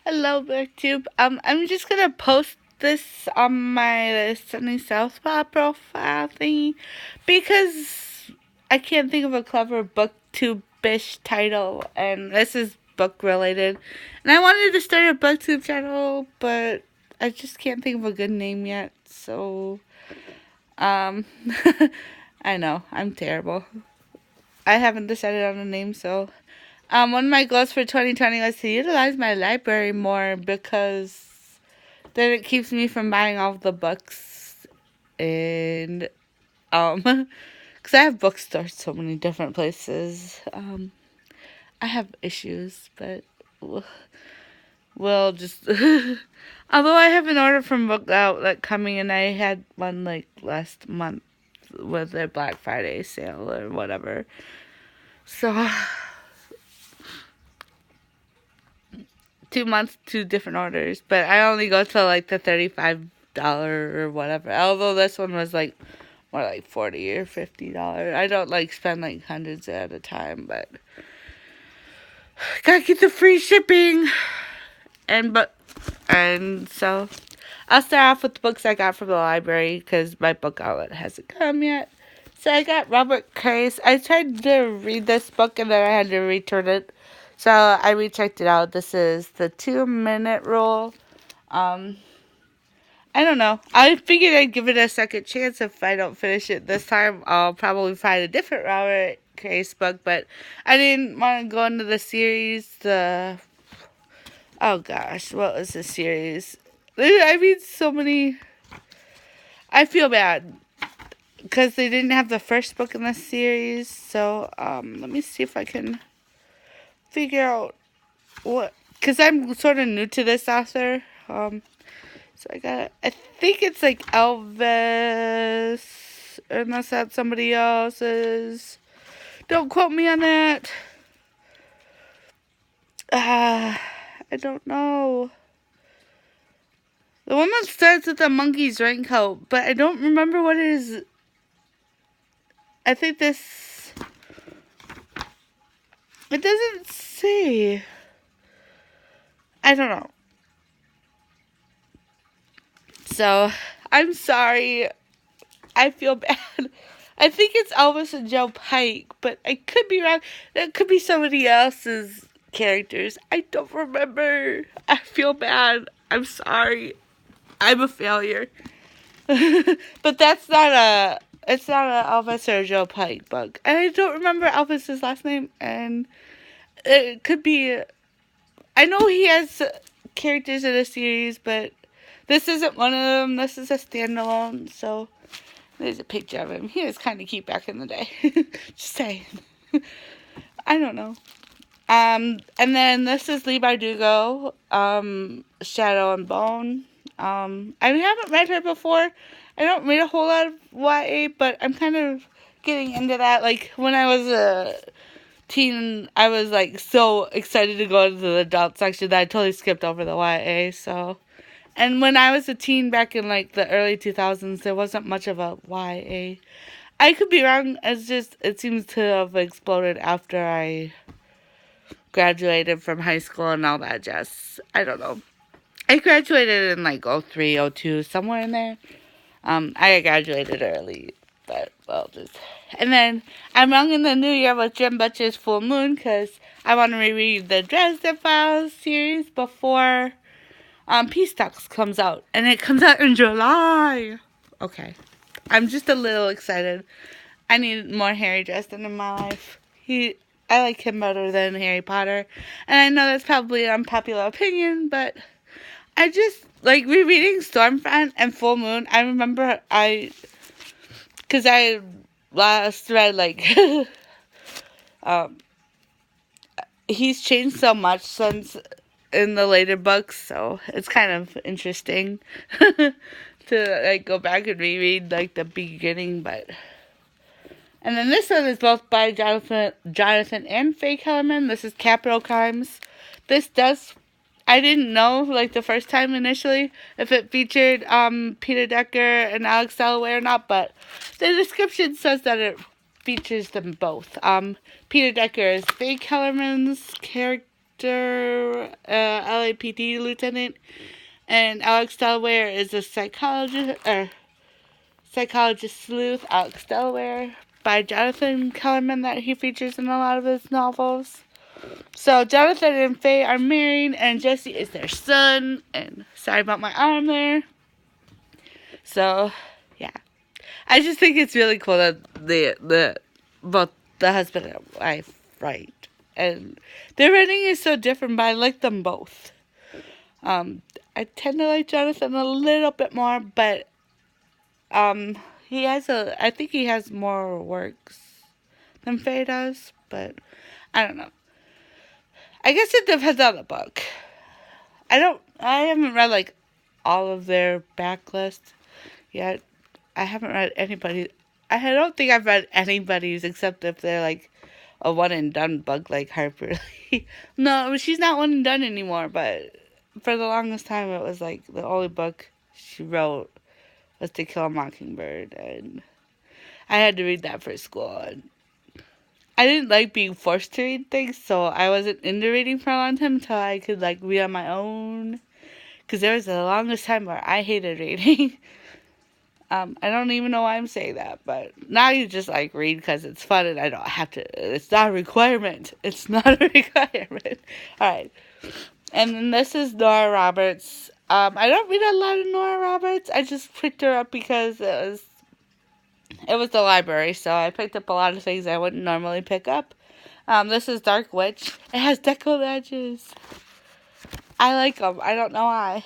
Hello, Booktube. I'm just gonna post this on my Sunny Southpaw profile thingy because I can't think of a clever Booktube-ish title, and this is book related. And I wanted to start a Booktube channel, but I just can't think of a good name yet. So, um, I know I'm terrible. I haven't decided on a name, so one of my goals for 2020 was to utilize my library more because then it keeps me from buying all the books. And, because I have bookstores so many different places. I have issues, but we'll just. Although I have an order from Book Outlet coming, and I had one like last month with their Black Friday sale or whatever. So 2 months, two different orders, but I only go to like the $35 or whatever. Although this one was like more like $40 or $50. I don't like spend like hundreds at a time, but gotta get the free shipping. And so I'll start off with the books I got from the library because my book outlet hasn't come yet. So I got Robert Case. I tried to read this book and then I had to return it. So I rechecked it out. This is the 2-minute rule. I don't know. I figured I'd give it a second chance. If I don't finish it this time, I'll probably find a different Robert Case book. But I didn't want to go into the series. Oh gosh, what was the series? I read so many. I feel bad because they didn't have the first book in the series. So let me see if I can figure out what. Because I'm sort of new to this author. So I think it's like Elvis, unless that's somebody else's. Don't quote me on that. I don't know. The one that starts with the monkey's raincoat, but I don't remember what it is. I think this. It doesn't say. I don't know. So, I'm sorry. I feel bad. I think it's Elvis and Joe Pike, but I could be wrong. That could be somebody else's characters. I don't remember. I feel bad. I'm sorry. I'm a failure. But it's not a Elvis or Joe Pike book. And I don't remember Elvis's last name, and it could be. I know he has characters in a series, but this isn't one of them. This is a standalone, so there's a picture of him. He was kind of cute back in the day. Just saying. I don't know. And then this is Lee Bardugo, Shadow and Bone. I haven't read her before. I don't read a whole lot of YA, but I'm kind of getting into that. Like, when I was a teen, I was, like, so excited to go into the adult section that I totally skipped over the YA, so. And when I was a teen back in, like, the early 2000s, there wasn't much of a YA. I could be wrong. It seems to have exploded after I graduated from high school and all that jazz. I don't know. I graduated in, like, 03, 02, somewhere in there. I graduated early, but, well, just. And then I'm young in the new year with Jim Butcher's Full Moon because I want to reread the Dresden Files series before Peace Talks comes out. And it comes out in July. Okay. I'm just a little excited. I need more Harry Dresden in my life. I like him better than Harry Potter. And I know that's probably an unpopular opinion, but I just like rereading Stormfront and Full Moon. I remember because I last read, like, he's changed so much since in the later books, so it's kind of interesting to, like, go back and reread, like, the beginning, but. And then this one is both by Jonathan and Faye Kellerman. This is Capital Crimes. I didn't know, like, the first time initially if it featured Peter Decker and Alex Dalloway or not, but the description says that it features them both. Peter Decker is Faye Kellerman's character. Dexter, LAPD lieutenant, and Alex Delaware is a psychologist sleuth. Alex Delaware by Jonathan Kellerman that he features in a lot of his novels. So Jonathan and Faye are married, and Jesse is their son. And sorry about my arm there. So, yeah, I just think it's really cool that both the husband and wife write, and their writing is so different, but I like them both. I tend to like Jonathan a little bit more, but I think he has more works than Faye does, but I don't know. I guess it depends on the book. I haven't read like all of their backlist yet. I haven't read anybody. I don't think I've read anybody's except if they're like a one and done book like Harper Lee. No, she's not one and done anymore, but for the longest time it was like the only book she wrote was To Kill a Mockingbird, and I had to read that for school. And I didn't like being forced to read things, so I wasn't into reading for a long time until I could like read on my own. Because there was the longest time where I hated reading. I don't even know why I'm saying that, but now you just like read because it's fun and I don't have to. It's not a requirement. It's not a requirement. All right. And then this is Nora Roberts. I don't read a lot of Nora Roberts. I just picked her up because it was the library, so I picked up a lot of things I wouldn't normally pick up. This is Dark Witch. It has deco edges. I like them. I don't know why.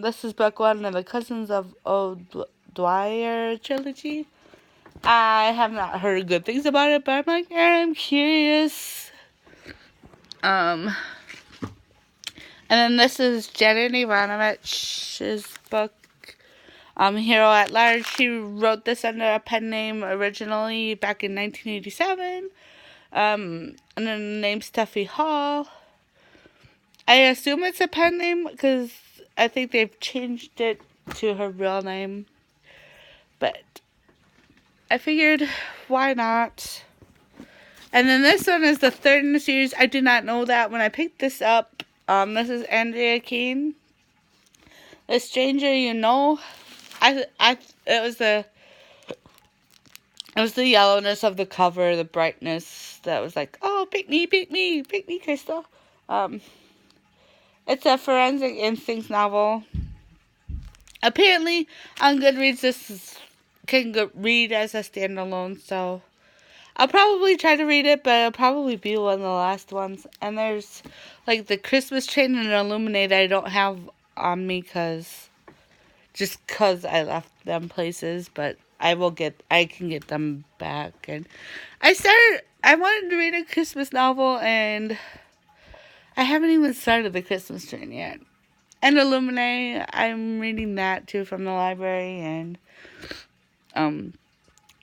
This is book 1 of the Cousins of O'Dwyer trilogy. I have not heard good things about it, but I'm like, I'm curious. And then this is Janet Evanovich's book, Hero at Large. She wrote this under a pen name originally back in 1987. And then the name Steffi Hall. I assume it's a pen name because I think they've changed it to her real name. But I figured, why not? And then this one is the third in the series. I did not know that when I picked this up. This is Andrea Keene. The Stranger You Know. It was the yellowness of the cover, the brightness that was like, oh, pick me, Crystal. It's a forensic instincts novel. Apparently, on Goodreads, this can read as a standalone, so I'll probably try to read it, but it'll probably be one of the last ones. And there's, like, the Christmas Train and Illuminate I don't have on me just because I left them places, but I can get them back. And I wanted to read a Christmas novel, and I haven't even started the Christmas Train yet. And Illuminate, I'm reading that too from the library, and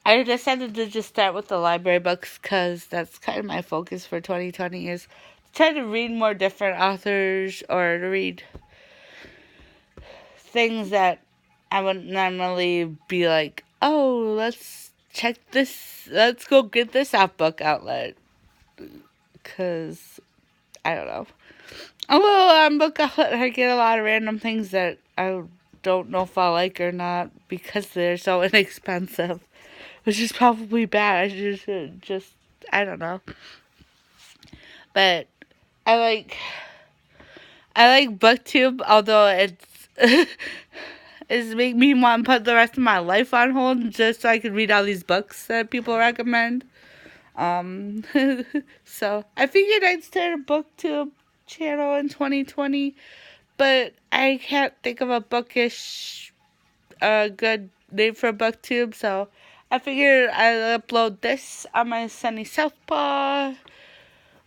I decided to just start with the library books because that's kind of my focus for 2020 is to try to read more different authors or to read things that I wouldn't normally be like, oh, let's check this, let's go get this off Book Outlet, because I don't know. Although on Book Outlet I get a lot of random things that I don't know if I'll like or not because they're so inexpensive, which is probably bad. I just I don't know. But I like Booktube, although it's make me want to put the rest of my life on hold just so I can read all these books that people recommend. So I figured I'd start a Booktube channel in 2020, but I can't think of a bookish good name for Booktube, so I figured I'd upload this on my Sunny Southpaw,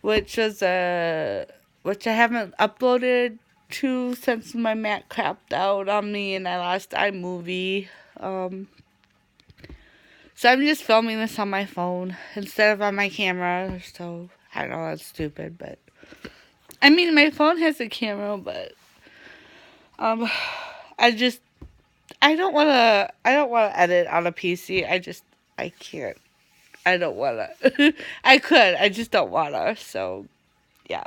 which I haven't uploaded to since my Mac crapped out on me and I lost iMovie. So I'm just filming this on my phone instead of on my camera. So I know that's stupid, but I mean my phone has a camera, but I don't want to edit on a PC. I can't. I don't want to. I could. I just don't want to. So, yeah.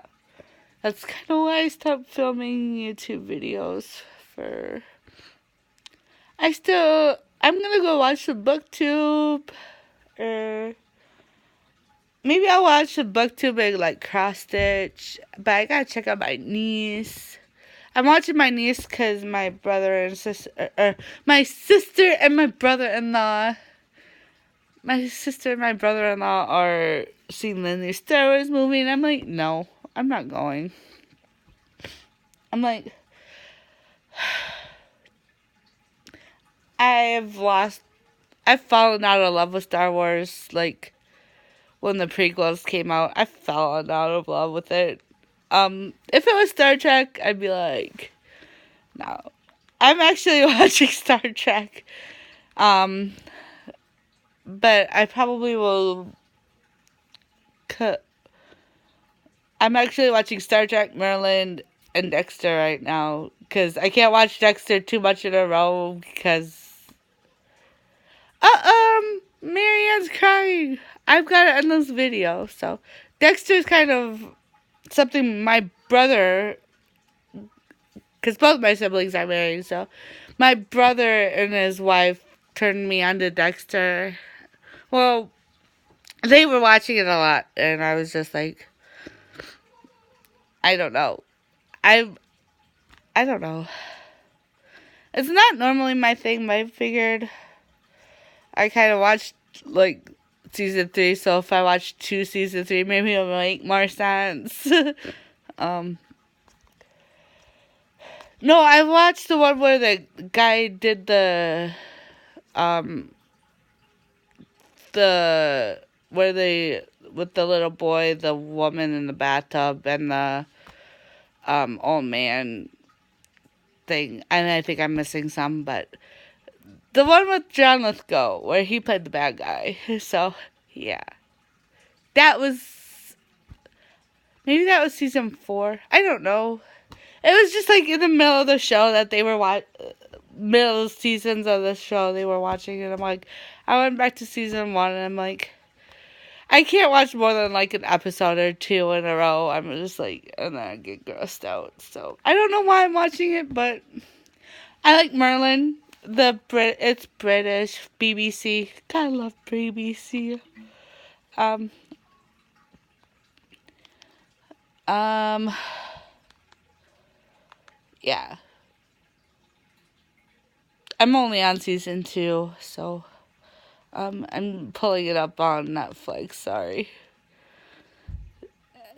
That's kind of why I stopped filming YouTube videos for... I'm gonna go watch the Booktube, or maybe I'll watch the Booktube and like cross stitch, but I gotta check out my niece. I'm watching my niece because my brother and sister, my sister and my brother-in-law, are seeing the new Star Wars movie, and I'm like, no, I'm not going. I'm like, I've fallen out of love with Star Wars, like, when the prequels came out. I've fallen out of love with it. If it was Star Trek, I'd be like, no. I'm actually watching Star Trek. But I probably will I'm actually watching Star Trek, Merlin, and Dexter right now, because I can't watch Dexter too much in a row, because... Marianne's crying. I've got to end this video, so... Dexter's kind of something my brother... Because both my siblings are married, so... My brother and his wife turned me on to Dexter. Well, they were watching it a lot, and I was just like... I don't know. I don't know. It's not normally my thing, but I figured I kind of watched, like, season 3, so if I watch 2 season 3, maybe it'll make more sense. No, I watched the one where the guy did with the little boy, the woman in the bathtub, and the, old man thing. And I think I'm missing some, but the one with John Lithgow, where he played the bad guy. So, yeah. Maybe that was season 4. I don't know. It was just like in the middle of the show that they were middle seasons of the show they were watching, and I'm like, I went back to season 1, and I'm like, I can't watch more than like an episode or 2 in a row. I'm just like, and then I get grossed out. So I don't know why I'm watching it, but I like Merlin. It's British BBC. God, I love BBC. Yeah. I'm only on season 2, so I'm pulling it up on Netflix. Sorry.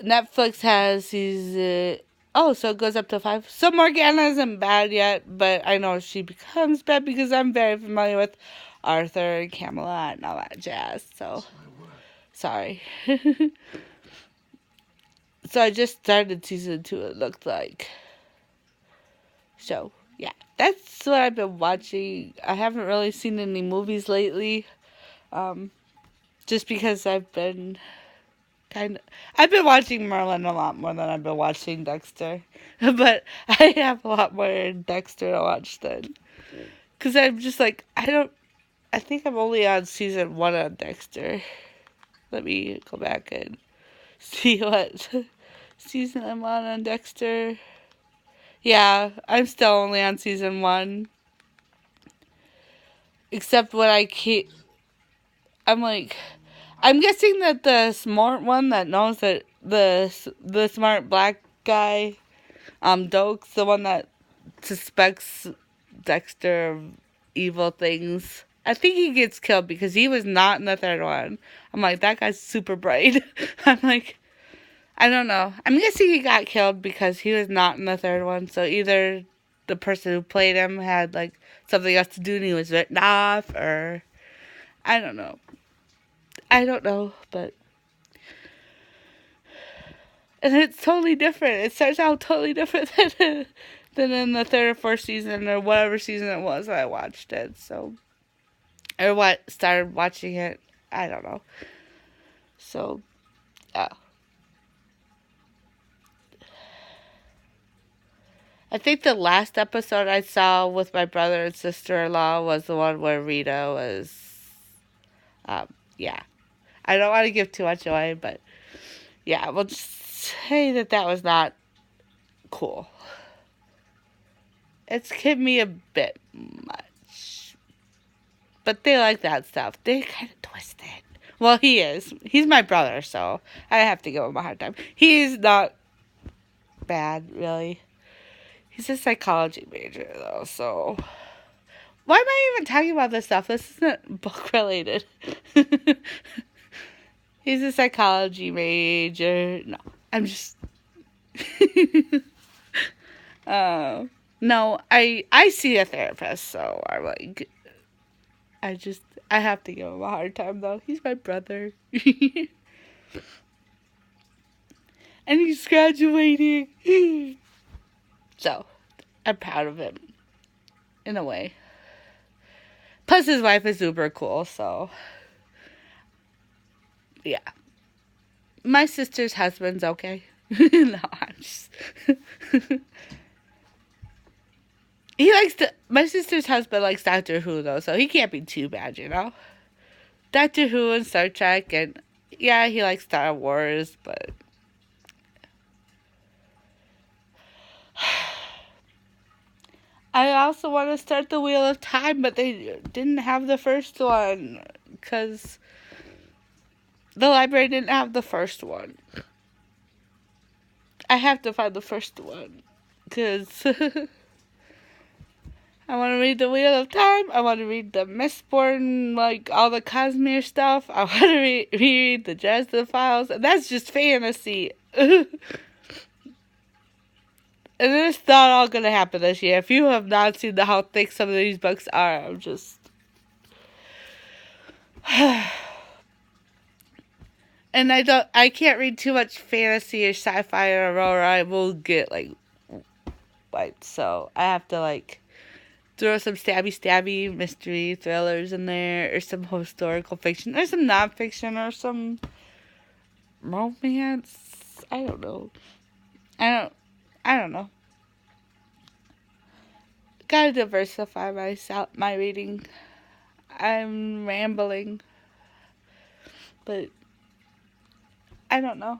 Netflix has season... so it goes up to 5. So Morgana isn't bad yet, but I know she becomes bad because I'm very familiar with Arthur and Camelot and all that jazz. So, sorry. So I just started season 2, it looked like. So, yeah. That's what I've been watching. I haven't really seen any movies lately. Just because I've been watching Merlin a lot more than I've been watching Dexter. But I have a lot more Dexter to watch than... Because I'm just like, I think I'm only on season 1 of Dexter. Let me go back and see what season I'm on Dexter. Yeah, I'm still only on season 1. Except when I'm like... I'm guessing that the smart one that knows that the smart black guy, Doak's the one that suspects Dexter of evil things. I think he gets killed because he was not in the third one. I'm like, that guy's super bright. I'm like, I don't know. I'm guessing he got killed because he was not in the third one. So either the person who played him had like something else to do and he was written off, or I don't know. But... And it's totally different. It starts out totally different than in the third or fourth season, or whatever season it was I watched it, so... Or started watching it. I don't know. So, I think the last episode I saw with my brother and sister-in-law was the one where Rita was... yeah. I don't want to give too much away, but... Yeah, we'll just say that was not cool. It's can be a bit much. But they like that stuff. They kind of twist it. Well, he is. He's my brother, so I have to give him a hard time. He's not bad, really. He's a psychology major, though, so... Why am I even talking about this stuff? This isn't book-related. He's a psychology major. No, I'm just... No, I see a therapist, so I'm like... I have to give him a hard time, though. He's my brother. And he's graduating. So, I'm proud of him. In a way. Plus, his wife is super cool, so... Yeah. My sister's husband's okay. No, I'm just... My sister's husband likes Doctor Who, though, so he can't be too bad, you know? Doctor Who and Star Trek, and yeah, he likes Star Wars, but... I also want to start the Wheel of Time, but they didn't have the first one, because the library didn't have the first one. I have to find the first one, because... I want to read the Wheel of Time. I want to read the Mistborn, like, all the Cosmere stuff. I want to reread the Dresden Files. And that's just fantasy. And it's not all going to happen this year. If you have not seen how thick some of these books are, I'm just... And I can't read too much fantasy or sci-fi or horror. I will get, like, wiped. So I have to, like... throw some stabby mystery thrillers in there, or some historical fiction, or some nonfiction, or some romance. I don't know. I don't know. Gotta diversify my reading. I'm rambling, but I don't know.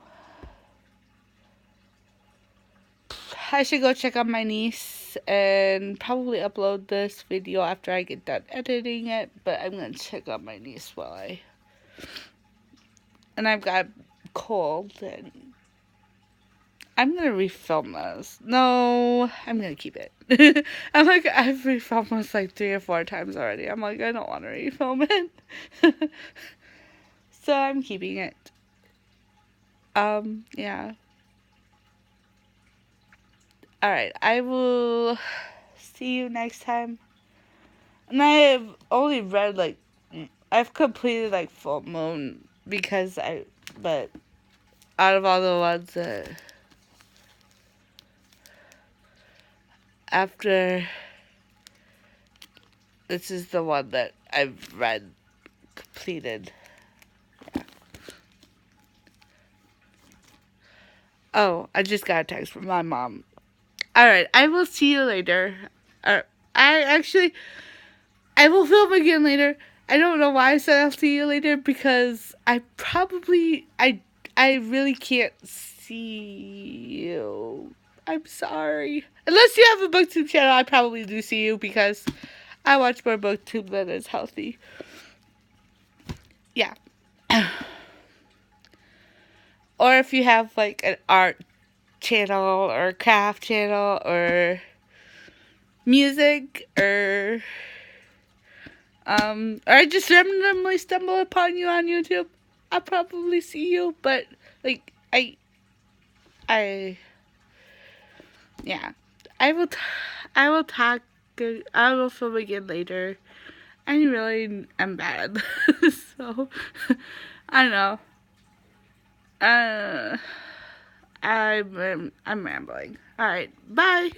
I should go check on my niece and probably upload this video after I get done editing it, but I'm going to check on my niece and I've got cold, and I'm going to refilm this. No, I'm going to keep it. I'm like, I've refilmed this like 3 or 4 times already. I'm like, I don't want to refilm it. So I'm keeping it. Yeah. Alright, I will see you next time. And I've only read, like, I've completed, like, Full Moon, but out of all the ones that, after, this is the one that I've read, completed. Yeah. Oh, I just got a text from my mom. Alright, I will see you later. I will film again later. I don't know why I said I'll see you later, because I really can't see you. I'm sorry. Unless you have a Booktube channel, I probably do see you, because I watch more Booktube than is healthy. Yeah. Or if you have, like, an art channel or craft channel or music, or I just randomly stumble upon you on YouTube, I'll probably see you, but like yeah, I will talk. I will film again later. I really am bad. So I don't know. I'm rambling. Alright, bye.